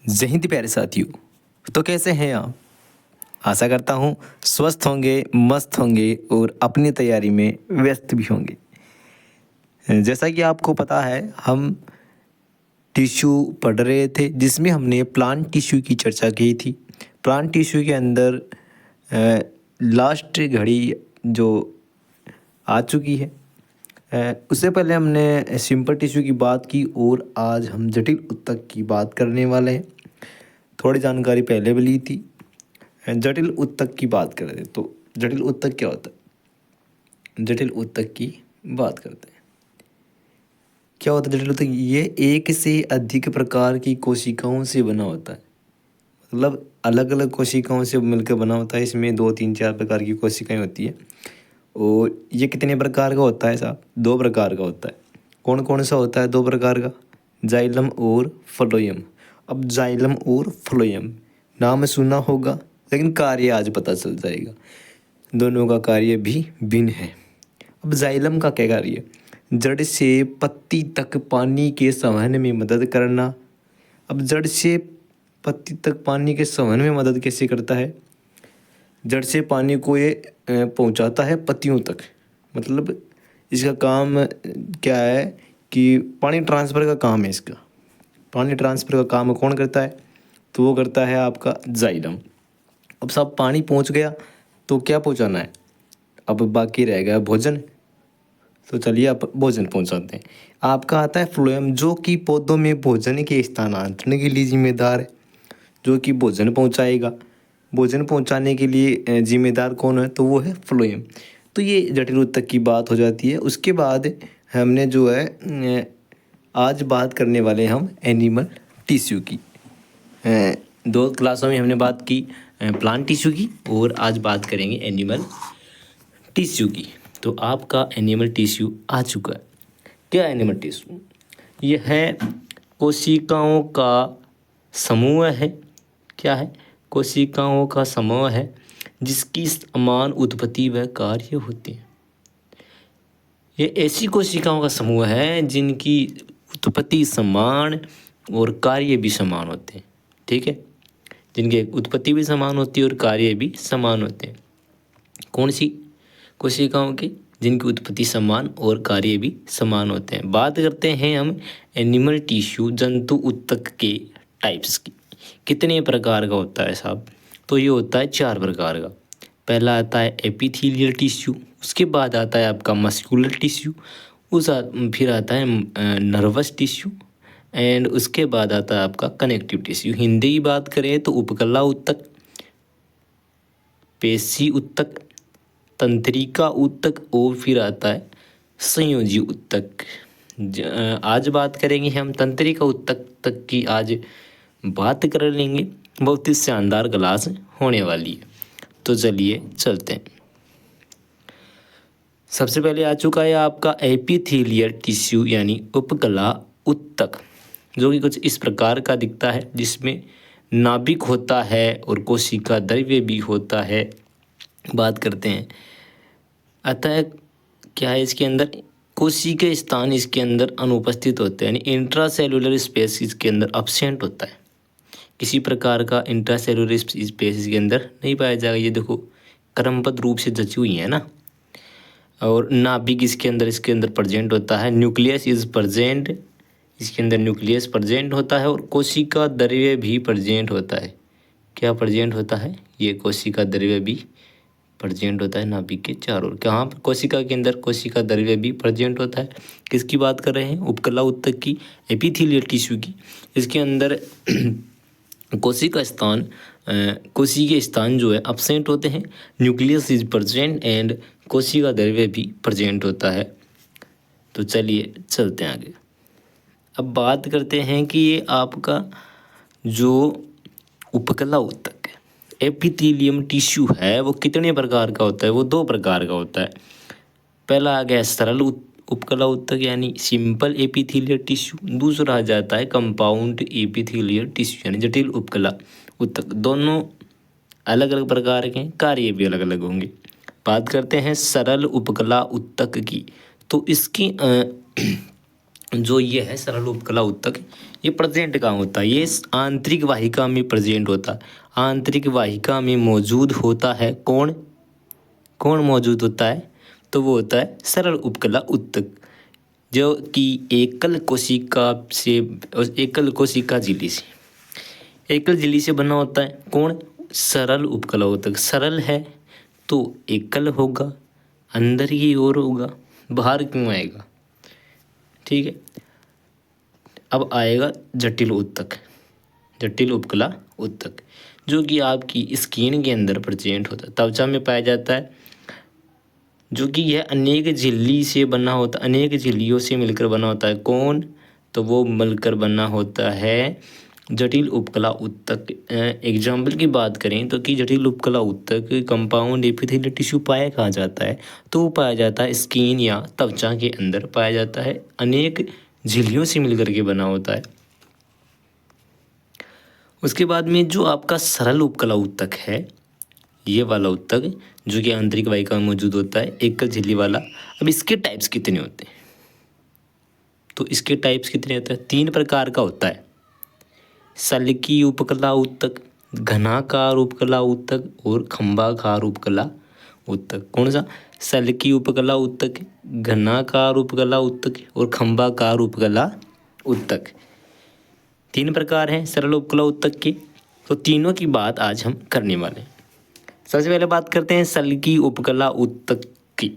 जय हिंद प्यारे साथियों। तो कैसे हैं आप? आशा करता हूँ स्वस्थ होंगे, मस्त होंगे और अपनी तैयारी में व्यस्त भी होंगे। जैसा कि आपको पता है, हम टिश्यू पढ़ रहे थे जिसमें हमने प्लांट टिश्यू की चर्चा की थी। प्लांट टिश्यू के अंदर लास्ट घड़ी जो आ चुकी है, उससे पहले हमने सिंपल टिश्यू की बात की और आज हम जटिल ऊतक की बात करने वाले हैं। थोड़ी जानकारी पहले भी ली थी। जटिल ऊतक की बात करें तो जटिल ऊतक क्या होता है? जटिल ऊतक की बात करते हैं। क्या होता है जटिल ऊतक? ये एक से अधिक प्रकार की कोशिकाओं से बना होता है। मतलब अलग अलग कोशिकाओं से मिलकर बना होता है। इसमें 2 3 4 प्रकार की कोशिकाएं होती है। और ये कितने प्रकार का होता है साहब? 2 प्रकार का होता है। कौन कौन सा होता है 2 प्रकार का? जाइलम और फ्लोएम। अब जाइलम और फ्लोएम नाम सुना होगा, लेकिन कार्य आज पता चल जाएगा। दोनों का कार्य भी भिन्न है। अब जाइलम का क्या कार्य है? जड़ से पत्ती तक पानी के संवहन में मदद करना। अब जड़ से पत्ती तक पानी के संवहन में मदद कैसे करता है? जड़ से पानी को ये पहुंचाता है पत्तियों तक। मतलब इसका काम क्या है कि पानी ट्रांसफ़र का काम है इसका। पानी ट्रांसफ़र का काम कौन करता है? तो वो करता है आपका जाइलम। अब सब पानी पहुंच गया तो क्या पहुंचाना है? अब बाकी रह गया भोजन। तो चलिए आप भोजन पहुंचाते हैं। आपका आता है फ्लोएम, जो कि पौधों में भोजन के स्थानांतरण के लिए जिम्मेदार है, जो कि भोजन पहुंचाएगा। भोजन पहुंचाने के लिए जिम्मेदार कौन है? तो वो है फ्लोएम। तो ये जटिल ऊतक की बात हो जाती है। उसके बाद हमने जो है आज बात करने वाले हम एनिमल टिश्यू की। 2 क्लासों में हमने बात की प्लांट टिश्यू की और आज बात करेंगे एनिमल टिश्यू की। तो आपका एनिमल टिश्यू आ चुका है। क्या एनिमल टिश्यू? यह है कोशिकाओं का समूह है। क्या है? कोशिकाओं का समूह है जिसकी समान उत्पत्ति व कार्य होते हैं। ये ऐसी कोशिकाओं का समूह है जिनकी उत्पत्ति समान और कार्य भी समान होते हैं। ठीक है, जिनकी उत्पत्ति भी समान होती है और कार्य भी समान होते हैं। कौन सी कोशिकाओं की? जिनकी उत्पत्ति समान और कार्य भी समान होते हैं। बात करते हैं हम एनिमल टिश्यू जंतु ऊतक के टाइप्स की। कितने प्रकार का होता है साहब? तो ये होता है 4 प्रकार का। पहला आता है एपिथेलियल टिश्यू, उसके बाद आता है आपका मस्कुलर टिश्यू, फिर आता है नर्वस टिश्यू एंड उसके बाद आता है आपका कनेक्टिव टिश्यू। हिंदी की बात करें तो उपकला ऊतक, पेशी ऊतक, तंत्रिका ऊतक और फिर आता है संयोजी ऊतक। आज बात करेंगे हम तंत्रिका ऊतक तक की। आज बात कर लेंगे। बहुत ही शानदार क्लास होने वाली है। तो चलिए चलते हैं। सबसे पहले आ चुका है आपका एपिथेलियल टिश्यू यानी उपकला ऊतक, जो कि कुछ इस प्रकार का दिखता है, जिसमें नाभिक होता है और कोशिका द्रव्य भी होता है। बात करते हैं अतः क्या है इसके अंदर? कोशिकीय स्थान इसके अंदर अनुपस्थित होते हैं, यानी इंट्रासेलुलर स्पेस इसके अंदर अब्सेंट होता है। किसी प्रकार का इंट्रासेलुलर स्पेस इसके अंदर नहीं पाया जाएगा। ये देखो क्रमबद्ध रूप से जची हुई है ना। और नाभिक इसके अंदर प्रेजेंट होता है। न्यूक्लियस इज प्रेजेंट, इसके अंदर न्यूक्लियस प्रेजेंट होता है और कोशिका द्रव्य भी प्रेजेंट होता है। क्या प्रेजेंट होता है? ये कोशिका द्रव्य भी प्रेजेंट होता है नाभिक के चारों ओर। कहाँ पर? कोशिका के अंदर कोशिका द्रव्य भी प्रेजेंट होता है। किसकी बात कर रहे हैं? उपकला ऊतक की, एपिथेलियल टिश्यू की। इसके अंदर कोशिकीय स्थान जो है अब्सेंट होते हैं। न्यूक्लियस इज प्रेजेंट एंड कोशिका द्रव्य भी प्रेजेंट होता है। तो चलिए चलते हैं आगे। अब बात करते हैं कि ये आपका जो उपकला ऊतक है, एपिथेलियम टिश्यू है, वो कितने प्रकार का होता है? वो 2 प्रकार का होता है। पहला आ गया सरल उपकला ऊतक यानी सिंपल एपिथेलियल टिश्यू, दूसरा आ जाता है कंपाउंड एपिथेलियल टिश्यू यानी जटिल उपकला ऊतक। दोनों अलग अलग प्रकार के हैं, कार्य भी अलग अलग होंगे। बात करते हैं सरल उपकला ऊतक की। तो इसकी जो ये है सरल उपकला ऊतक, ये प्रेजेंट कहाँ होता है? ये आंतरिक वाहिका में प्रेजेंट होता है। आंतरिक वाहिका में मौजूद होता है कौन? कौन मौजूद होता है? तो वो होता है सरल उपकला ऊतक, जो कि एकल कोशिका झिल्ली से, एकल झिल्ली से बना होता है। कौन? सरल उपकला ऊतक। सरल है तो एकल होगा, अंदर की ओर होगा, बाहर क्यों आएगा? ठीक है। अब आएगा जटिल ऊतक, जटिल उपकला ऊतक, जो कि आपकी स्किन के अंदर प्रेजेंट होता है, त्वचा में पाया जाता है, जो कि यह अनेक झिल्ली से बना होता है, अनेक झिल्लियों से मिलकर बना होता है। कौन? तो वो मिलकर बना होता है जटिल उपकला ऊतक। एग्जाम्पल की बात करें तो कि जटिल उपकला ऊतक कंपाउंड एपिथेलियल टिश्यू पाया कहाँ जाता है? तो वो पाया जाता है स्किन या त्वचा के अंदर पाया जाता है, अनेक झिल्लियों से मिलकर के बना होता है। उसके बाद में जो आपका सरल उपकला ऊतक है, ये वाला ऊतक जो कि आंतरिक वाहिका में मौजूद होता है, एकल झिल्ली वाला। अब इसके टाइप्स कितने होते हैं? तो इसके टाइप्स कितने होते हैं? 3 प्रकार का होता है। सल्की उपकला ऊतक, घनाकार उपकला ऊतक और खंभाकार उपकला ऊतक। कौन सा? सल्की उपकला ऊतक, घनाकार उपकला ऊतक और खंभाकार उपकला ऊतक। 3 प्रकार हैं सरल उपकला ऊतक के। तो तीनों की बात आज हम करने वाले हैं। सबसे पहले बात करते हैं सल्की उपकला ऊतक की,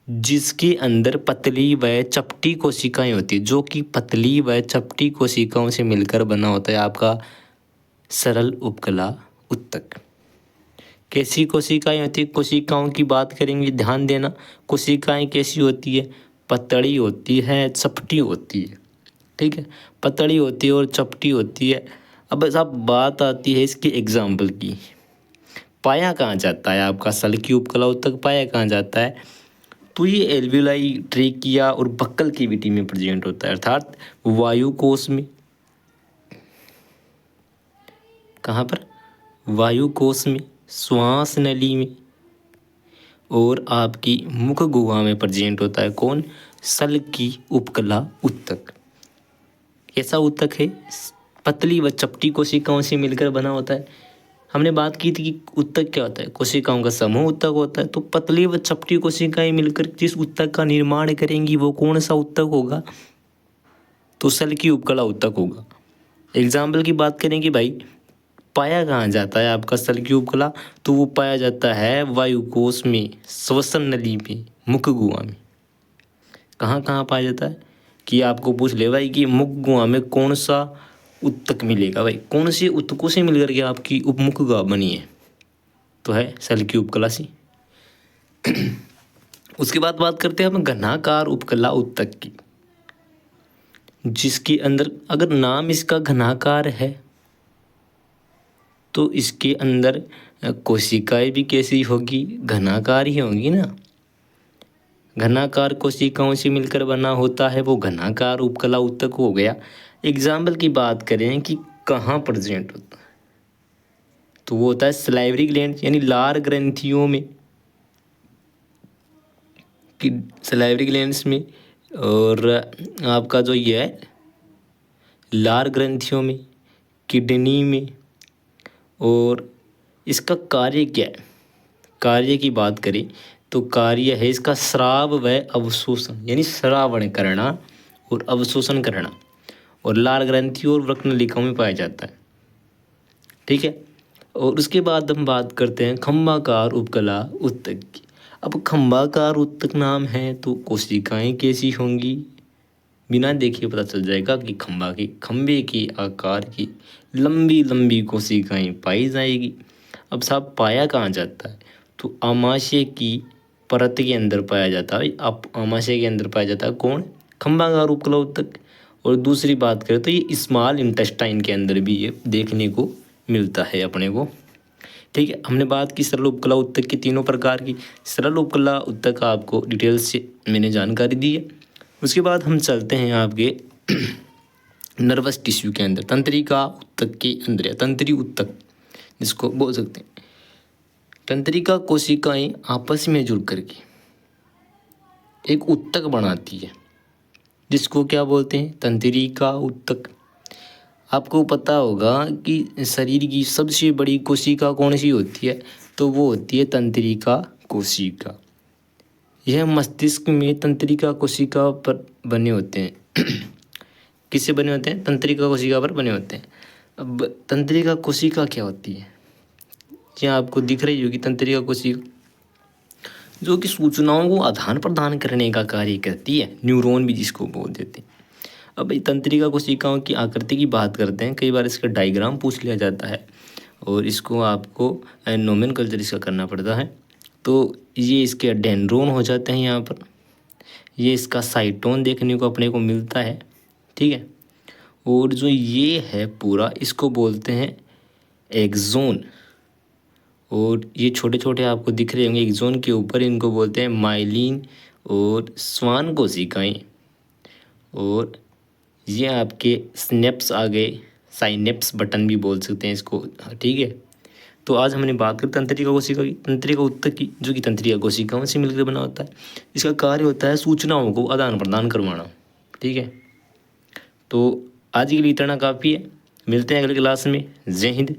जिसके अंदर पतली व चपटी कोशिकाएं होती है, जो कि पतली व चपटी कोशिकाओं से मिलकर बना होता है आपका सरल उपकला ऊतक। कैसी कोशिकाएं होती है? कोशिकाओं की बात करेंगे, ध्यान देना। कोशिकाएं कैसी होती है? पतली होती है, चपटी होती है। ठीक है, पतली होती है और चपटी होती है। अब सब बात आती है इसके एग्जाम्पल की। पाया कहाँ जाता है आपका सल्की उपकला ऊतक? पाया कहाँ जाता है? तो ये एल्वियोलाई, ट्रेकिया और बक्कल कैविटी में प्रेजेंट होता है, अर्थात वायु कोश में। कहाँ पर? वायु कोश में, श्वास नली में और आपकी मुख गुहा में प्रेजेंट होता है। कौन? सल्की उपकला ऊतक। कैसा ऊतक है? पतली व चपटी कोशिकाओं से मिलकर बना होता है। हमने बात की थी कि ऊतक क्या होता है? कोशिकाओं का समूह ऊतक होता है। तो पतली व चपटी कोशिकाएं मिलकर जिस ऊतक का निर्माण करेंगी वो कौन सा ऊतक होगा? तो सल्की उपकला ऊतक होगा। एग्जाम्पल की बात करेंगे भाई, पाया कहाँ जाता है आपका सल्की उपकला? तो वो पाया जाता है वायुकोश में, श्वसन नली में, मुख गुहा में। कहाँ कहाँ पाया जाता है? कि आपको पूछ ले भाई कि मुख गुहा में कौन सा ऊतक मिलेगा भाई, कौन से ऊतकों से मिलकर के आपकी उपमुख गुहा बनी है? तो है सल्की उपकला सी। उसके बाद बात करते हैं हम घनाकार उपकला ऊतक की, जिसके अंदर अगर नाम इसका घनाकार है तो इसके अंदर कोशिकाएं भी कैसी होगी? घनाकार ही होंगी ना। घनाकार कोशिकाओं से मिलकर बना होता है, वो घनाकार उपकला ऊतक हो गया। एग्जाम्पल की बात करें कि कहाँ प्रेजेंट होता है, तो वो होता है सलाइवरी ग्लैंड यानी लार ग्रंथियों में, कि सलाइवरी ग्लैंड्स में, और आपका जो ये है लार ग्रंथियों में, किडनी में। और इसका कार्य क्या है? कार्य की बात करें तो कार्य है इसका स्राव व अवशोषण, यानी श्रावण करना और अवशोषण करना, और लार ग्रंथि और वृक्क नलिकाओं में पाया जाता है। ठीक है। और उसके बाद हम बात करते हैं खंभाकार उपकला ऊतक की। अब खंभाकार ऊतक नाम है तो कोशिकाएं कैसी होंगी? बिना देखे पता चल जाएगा कि खंभे की आकार की लंबी लंबी कोशिकाएं पाई जाएगी। अब साहब पाया कहाँ जाता है? तो आमाशय की परत के अंदर पाया जाता है। अब आमाशय के अंदर पाया जाता है कौन? खंभाकार उपकला ऊतक। और दूसरी बात करें तो ये स्मॉल इंटेस्टाइन के अंदर भी ये देखने को मिलता है अपने को। ठीक है, हमने बात की सरल उपकला ऊतक की 3 प्रकार की। सरल उपकला ऊतक का आपको डिटेल से मैंने जानकारी दी है। उसके बाद हम चलते हैं आपके नर्वस टिश्यू के अंदर, तंत्रिका ऊतक के अंदर, तंत्री ऊतक जिसको बोल सकते हैं। तंत्रिका कोशिकाएं आपस में जुड़ करके एक ऊतक बनाती है, जिसको क्या बोलते हैं? तंत्रिका ऊतक। आपको पता होगा कि शरीर की सबसे बड़ी कोशिका कौन सी होती है, तो वो होती है तंत्रिका कोशिका। यह मस्तिष्क में तंत्रिका कोशिका पर बने होते हैं। किससे बने होते हैं? तंत्रिका कोशिका पर बने होते हैं। अब तंत्रिका कोशिका क्या होती है? यहाँ आपको दिख रही होगी तंत्रिका कोशिका, जो कि सूचनाओं को आदान प्रदान करने का कार्य करती है, न्यूरॉन भी जिसको बोल देते हैं। अब ये तंत्रिका कोशिकाओं की आकृति की बात करते हैं, कई बार इसका डायग्राम पूछ लिया जाता है और इसको आपको नोमेनक्लेचर इसका करना पड़ता है। तो ये इसके डेंड्रोन हो जाते हैं यहाँ पर, ये इसका साइटोन देखने को अपने को मिलता है, ठीक है। और जो ये है पूरा, इसको बोलते हैं एक्सोन। और ये छोटे छोटे आपको दिख रहे होंगे एक्सोन के ऊपर, इनको बोलते हैं माइलिन और स्वान कोशिकाएं। और ये आपके स्नेप्स आ गए, साइनेप्स बटन भी बोल सकते हैं इसको, ठीक है। तो आज हमने बात करी तंत्रिका कोशिका की, तंत्रिका ऊतक की, जो कि तंत्रिका कोशिकाओं से मिलकर बना होता है। इसका कार्य होता है सूचनाओं को आदान प्रदान करवाना, ठीक है। तो आज के लिए इतना काफ़ी है, मिलते हैं अगली क्लास में। जय हिंद।